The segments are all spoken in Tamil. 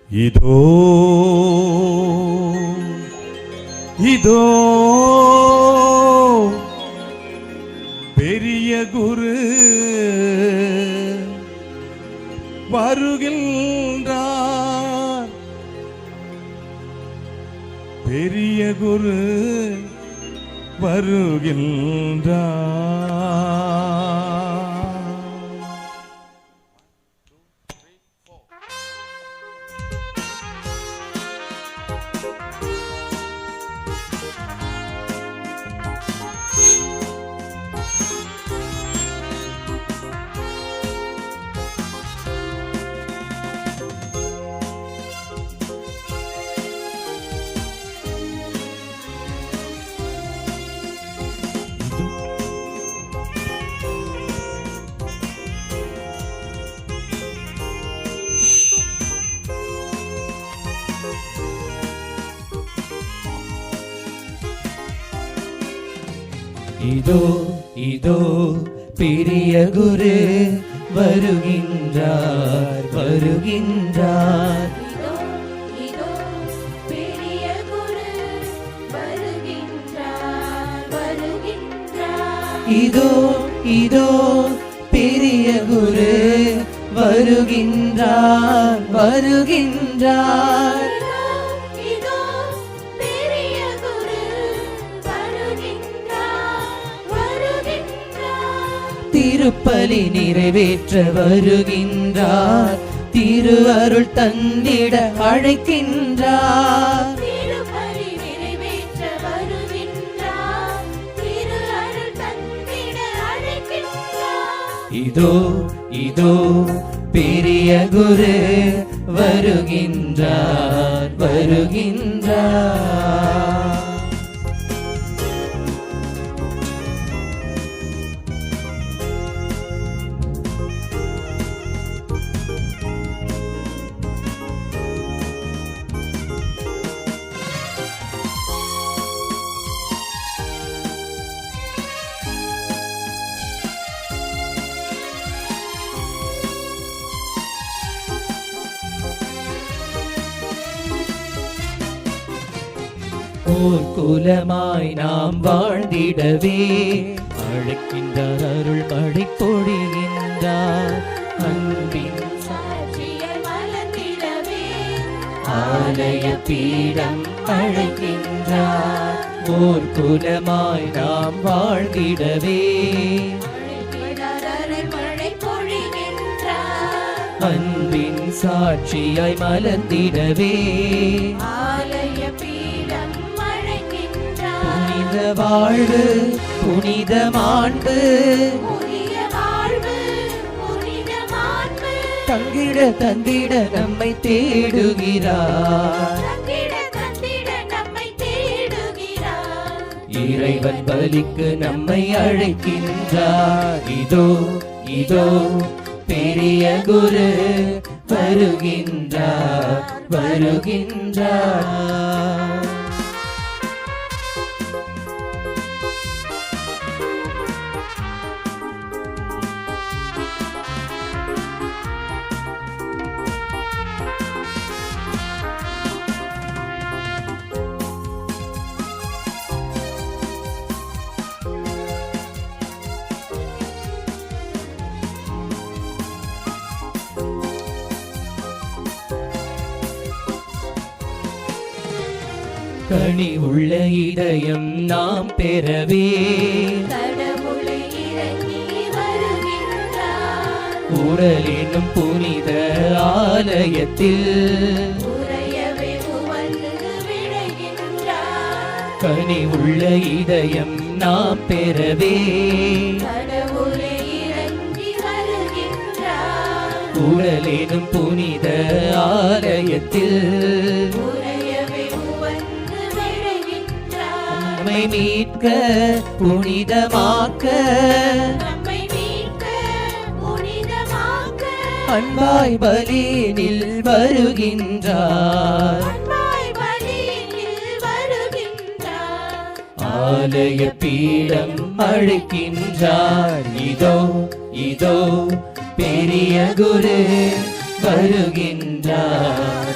இதோ இதோ பெரிய குரு வருகின்றார். பெரிய குரு வருகின்றார். இதோ இதோ பெரிய குரு வருகின்றார் வருகின்றார். இதோ பெரிய குரு வருகின்றார் வருகின்றார். இதோ இதோ பெரிய குரு வருகின்றார் வருகின்றார். திருப்பலி நிறைவேற்ற வருகின்றார். திரு அருள் தந்திட அழைக்கின்றார். திருப்பலி நிறைவேற்ற வருகின்றார். திரு அருள் தந்திட அழைக்கின்றார். இதோ இதோ பெரிய குரு வருகின்றார் வருகின்றார். ஓர் குலமாய் நாம் வாழ்ந்திடவே அழைக்கின்றார். அருள் மழை பொழிகின்றார். அன்பின் சாட்சியாய் மலர்ந்திடவே ஆலய பீடம் அழைக்கின்றார். ஓர் குலமாய் நாம் வாழ்ந்திடவே அருள் மழை பொழிகின்றார். அன்பின் சாட்சியாய் மலர்ந்திடவே ஆலய பீடம் அழைக்கின்றார். புனித வாழ்வு புனித மாண்பு புதிய வாழ்வு புனித மாண்பு தங்கிட தந்திட நம்மை தேடுகிறார். தந்திட தந்திட நம்மை தேடுகிறார். இறைவன் பலிக்கு நம்மை அழைக்கின்றார். இதோ இதோ பெரிய குரு வருகின்றார் வருகின்றார். கனி உள்ள இதயம் நாம் பெறவே கடவுளை இறங்கி வருகின்றார். உடல் என்னும் புனித ஆலயத்தில் உறையவே உவந்து விளைகின்றார். கனி உள்ள இதயம் நாம் பெறவே கடவுளை இறங்கி வருகின்றார். உடல் என்னும் புனித ஆலயத்தில் உறையவே உவந்து விளைகின்றார். நம்மை மீட்க புனிதமாக்க நம்மை மீட்க புனிதமாக்க அன்பாய் பலியினில் வருகின்றார். அன்பாய் பலியில் வருகின்றார். ஆலய பீடம் அழைக்கின்றார். இதோ இதோ பெரிய குரு வருகின்றார்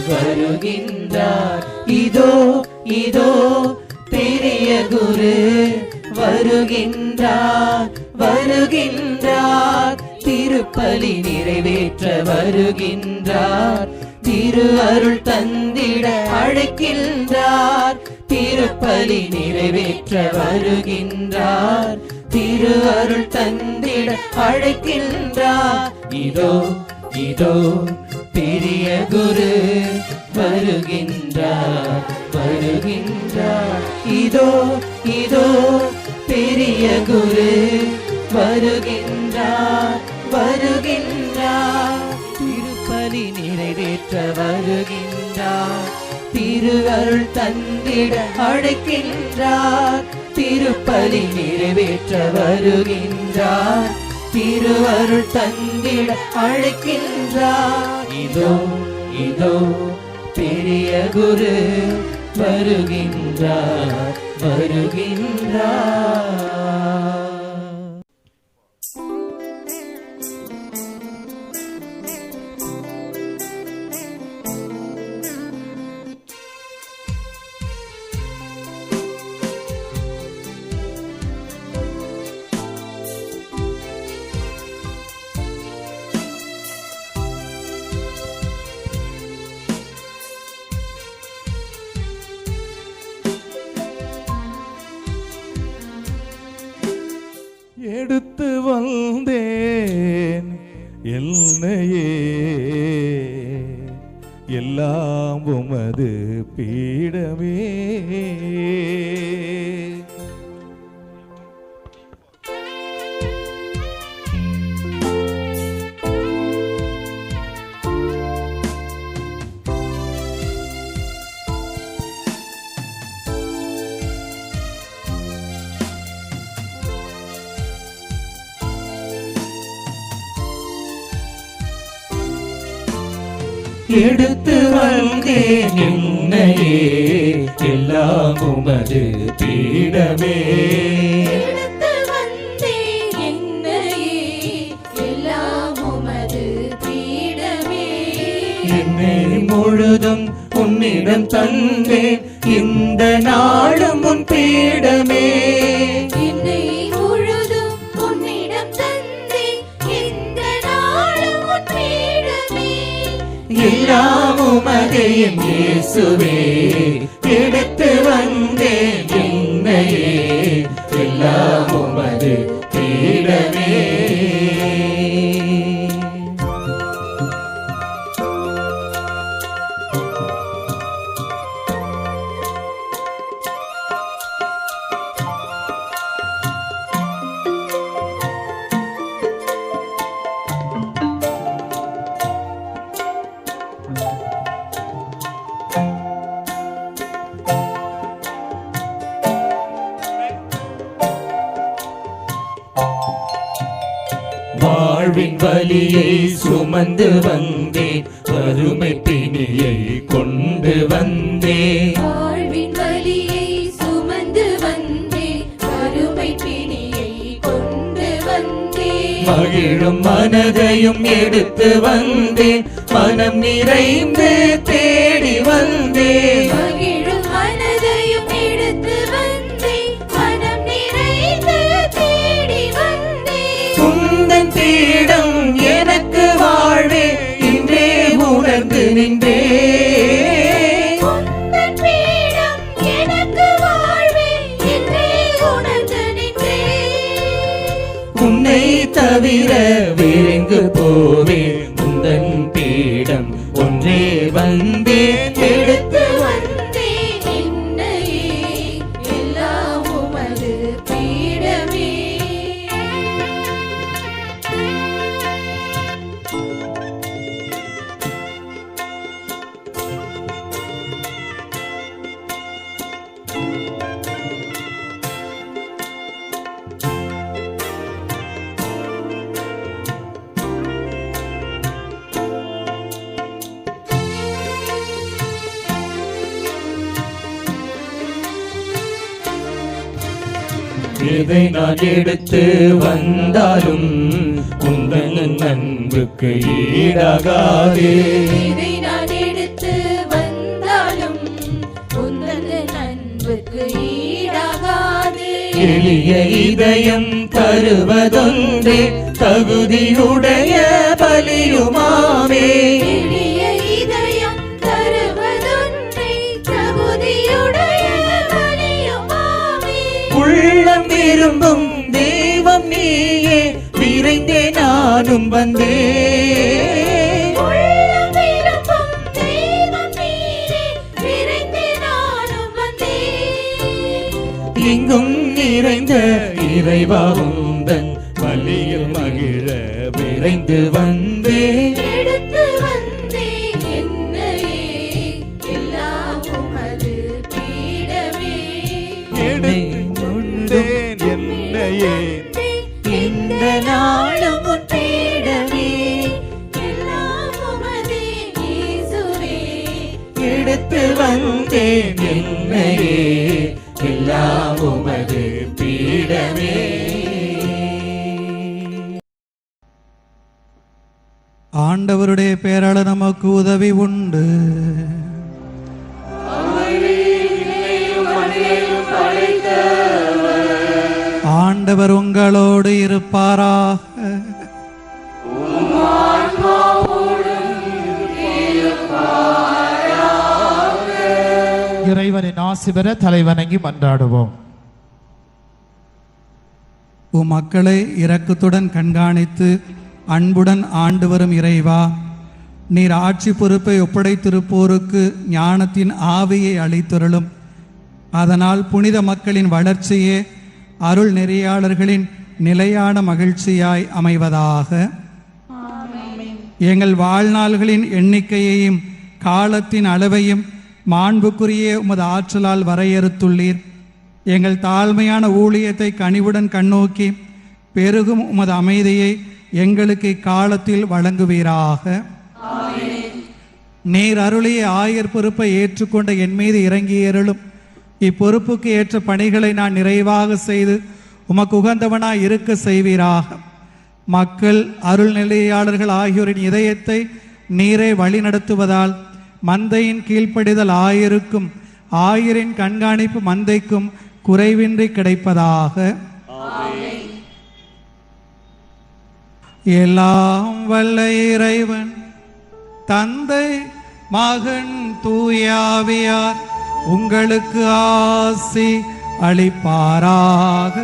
வருகின்றார் வருகின்றார் திருப்பலி நிறைவேற்ற வருகின்றார் திரு அருள் தந்திட அழைக்கின்றார் திருப்பலி நிறைவேற்ற வருகின்றார் திரு அருள் தந்திட அழைக்கின்றார் இதோ இதோ பெரிய குரு வருகின்றார் வருகின்றார் இதோ இதோ பெரிய குரு வருகின்றார் வருகின்றார் திருப்பலி நிறைவேற்ற வருகின்றார் திரு அருள் தந்திட அழைக்கின்றார் திருப்பலி நிறைவேற்ற வருகின்றார் திரு அருள் தந்திட அழைக்கின்றார் இதோ இதோ பெரிய குரு வருகின்றார் வருகின்றார் எடுத்து வந்தேன் என்னையே எல்லாம் உமது பீடமே எடுத்து வந்தேன் என்னையே எல்லாம் உமது பீடமே எடுத்து வந்தேன் என்னையே எல்லாம் உமது பீடமே என்னை முழுதும் உன்னிடம் தந்தேன் இந்த நாளும் உன் பீடமே என்னை முழுதும் உன்னிடம் தந்தேன் இந்த நாளும் உன் பீடமே எல்லாம் உமதே என் இயேசுவே எடுத்து வந்தேன் என்னையே எல்லாம் உமது பீடமே வாழ்வின் வலியை சுமந்து வந்தேன் வறுமை பிணியை கொண்டு வந்தேன் வாழ்வின் வலியை சுமந்து வந்தேன் வறுமை பிணியை கொண்டு வந்தேன் மகிழும் மனதையும் எடுத்து வந்தேன் மனம் நிறைந்து தேடி வந்தேன் மகிழும் மனதையும் எடுத்து வந்தேன் மனம் நிறைந்து தேடி வந்தேன் உந்தன் பீடம் எனக்கு வாழ்வே இன்றே உணர்ந்து நின்றேன் உந்தன் பீடம் எனக்கு வாழ்வே என்றே உணர்ந்து நின்றேன் உன்னை தவிர வேறெங்கு போவேன் உந்தன் பீடம் ஒன்றே வந்தேன் எடுத்து வந்தேன் என்னையே எல்லாம் உமது பீடமே எதை நான் எடுத்து வந்தாலும் உந்தன் அன்புக்கு ஈடாகாதே இதை நான் எடுத்து வந்தாலும் உந்தன் அன்புக்கு ஈடாகாது எளிய இதயம் தருவதொன்றே தகுதியுடைய பலியுமாவே. எளிய இதயம் தருவதொன்றே தகுதியுடைய பலியுமாவே. உள்ளம் விரும்பும் தெய்வம் நீயே, விரைந்தே நானும் வந்தேன். உள்ளம் விரும்பும் தெய்வம் நீயே, விரைந்தே நானும் வந்தேன். எங்கும் நிறைந்த இறைவா உந்தன் பலியில் மகிழ விரைந்து வந்தேன். எடுத்து வந்தேன் என்னையே, எல்லாம் உமது பீடமே. எடுத்துக்கொண்டேன் என்னையே இந்த நாளும் உன் பீடமே. எல்லாம் உமதே இயேசுவே. எடுத்து வந்தேன் என்னையே, எல்லாம் உமது பீடமே. ஆண்டவருடைய பெயரால நமக்கு உதவி உண்டு. ஆண்டவர் உங்களோடு இருப்பாராக. இறைவனின் ஆசி பெற தலைவணங்கி மன்றாடுவோம். உம் மக்களை இரக்கத்துடன் கண்காணித்து அன்புடன் ஆண்டு வரும் இறைவா, நீர் ஆட்சி பொறுப்பை ஒப்படைத்திருப்போருக்கு ஞானத்தின் ஆவியை அளித்தருளும். அதனால் புனித மக்களின் வளர்ச்சியே அருள் நெறியாளர்களின் நிலையான மகிழ்ச்சியாய் அமைவதாக. எங்கள் வாழ்நாள்களின் எண்ணிக்கையையும் காலத்தின் அளவையும் மாண்புக்குரிய உமது ஆற்றலால் வரையறுத்துள்ளீர். எங்கள் தாழ்மையான ஊழியத்தை கனிவுடன் கண்ணோக்கி பெருகும் உமது அமைதியை எங்களுக்கு இக்காலத்தில் வழங்குவீராக. நீர் அருளிய ஆயர் பொறுப்பை ஏற்றுக்கொண்ட என் மீது இறங்கியருளும். இப்பொறுப்புக்கு ஏற்ற பணிகளை நான் நிறைவாக செய்து உமக்கு உகந்தவனாய் இருக்க செய்வீராக. மக்கள் அருள் நிலையாளர்கள் ஆகியோரின் இதயத்தை நீரே வழி நடத்துவதால் மந்தையின் கீழ்ப்படிதல் ஆயருக்கும் ஆயரின் கண்காணிப்பு மந்தைக்கும் குறைவின்றி கிடைப்பதாக. எல்லாம் வல்ல இறைவன் தந்தை மகன் தூயாவியார் உங்களுக்கு ஆசி அளிப்பாராக.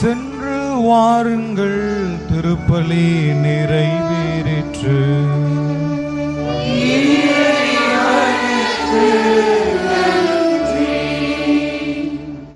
சென்று வாருங்கள், திருப்பலி நிறைவேறிற்று.